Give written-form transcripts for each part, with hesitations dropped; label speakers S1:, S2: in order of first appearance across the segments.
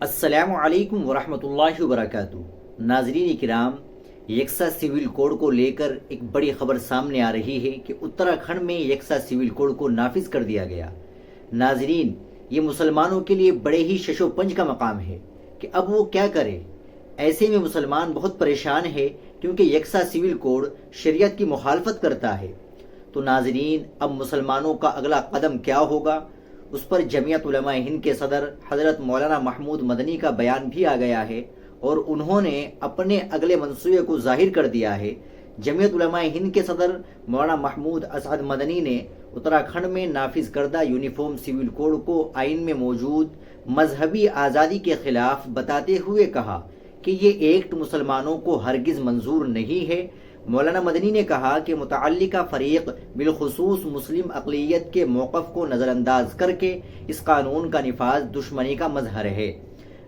S1: السلام علیکم ورحمۃ اللہ وبرکاتہ۔ ناظرین کرام، یکساں سول کوڈ کو لے کر ایک بڑی خبر سامنے آ رہی ہے کہ اتراکھنڈ میں یکساں سول کوڈ کو نافذ کر دیا گیا۔ ناظرین، یہ مسلمانوں کے لیے بڑے ہی شش و پنج کا مقام ہے کہ اب وہ کیا کرے۔ ایسے میں مسلمان بہت پریشان ہے کیونکہ یکساں سول کوڈ شریعت کی مخالفت کرتا ہے۔ تو ناظرین، اب مسلمانوں کا اگلا قدم کیا ہوگا؟ اس پر جمعیت علماء ہند کے صدر حضرت مولانا محمود مدنی کا بیان بھی آ گیا ہے اور انہوں نے اپنے اگلے منصوبے کو ظاہر کر دیا ہے۔ جمعیت علماء ہند کے صدر مولانا محمود اسعد مدنی نے اتراکھنڈ میں نافذ کردہ یونیفارم سول کوڈ کو آئین میں موجود مذہبی آزادی کے خلاف بتاتے ہوئے کہا کہ یہ ایکٹ مسلمانوں کو ہرگز منظور نہیں ہے۔ مولانا مدنی نے کہا کہ متعلقہ فریق بالخصوص مسلم اقلیت کے موقف کو نظر انداز کر کے اس قانون کا نفاذ دشمنی کا مظہر ہے۔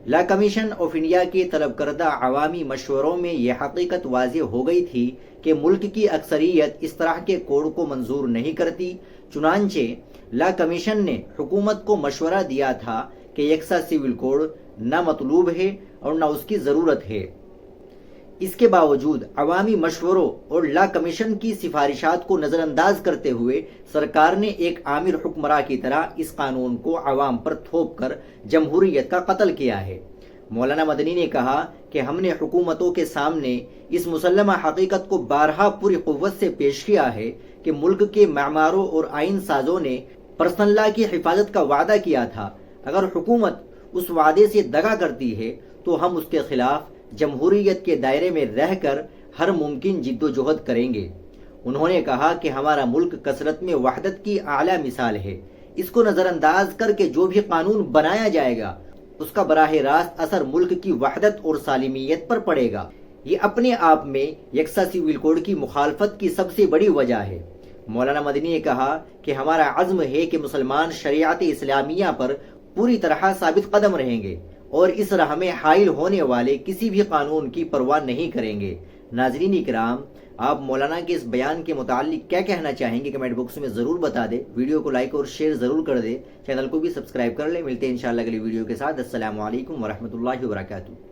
S1: لا کمیشن آف انڈیا کے طلب کردہ عوامی مشوروں میں یہ حقیقت واضح ہو گئی تھی کہ ملک کی اکثریت اس طرح کے کوڈ کو منظور نہیں کرتی۔ چنانچہ لا کمیشن نے حکومت کو مشورہ دیا تھا کہ یکساں سول کوڈ نہ مطلوب ہے اور نہ اس کی ضرورت ہے۔ اس کے باوجود عوامی مشوروں اور لا کمیشن کی سفارشات کو نظر انداز کرتے ہوئے سرکار نے ایک آمر حکمراں کی طرح اس قانون کو عوام پر تھوپ کر جمہوریت کا قتل کیا ہے۔ مولانا مدنی نے کہا کہ ہم نے حکومتوں کے سامنے اس مسلمہ حقیقت کو بارہا پوری قوت سے پیش کیا ہے کہ ملک کے معماروں اور آئین سازوں نے پرسنل لا کی حفاظت کا وعدہ کیا تھا۔ اگر حکومت اس وعدے سے دغا کرتی ہے تو ہم اس کے خلاف جمہوریت کے دائرے میں رہ کر ہر ممکن جد و جہد کریں گے۔ انہوں نے کہا کہ ہمارا ملک کثرت میں وحدت کی اعلیٰ مثال ہے۔ اس کو نظر انداز کر کے جو بھی قانون بنایا جائے گا اس کا براہ راست اثر ملک کی وحدت اور سالمیت پر پڑے گا۔ یہ اپنے آپ میں یکساں سول کوڈ کی مخالفت کی سب سے بڑی وجہ ہے۔ مولانا مدنی نے کہا کہ ہمارا عزم ہے کہ مسلمان شریعت اسلامیہ پر پوری طرح ثابت قدم رہیں گے اور اس راہ میں حائل ہونے والے کسی بھی قانون کی پرواہ نہیں کریں گے۔ ناظرین اکرام، آپ مولانا کے اس بیان کے متعلق کیا کہنا چاہیں گے؟ کمنٹ باکس میں ضرور بتا دیں۔ ویڈیو کو لائک اور شیئر ضرور کر دیں، چینل کو بھی سبسکرائب کر لیں۔ ملتے ہیں انشاءاللہ اگلی ویڈیو کے ساتھ۔ السلام علیکم ورحمۃ اللہ وبرکاتہ۔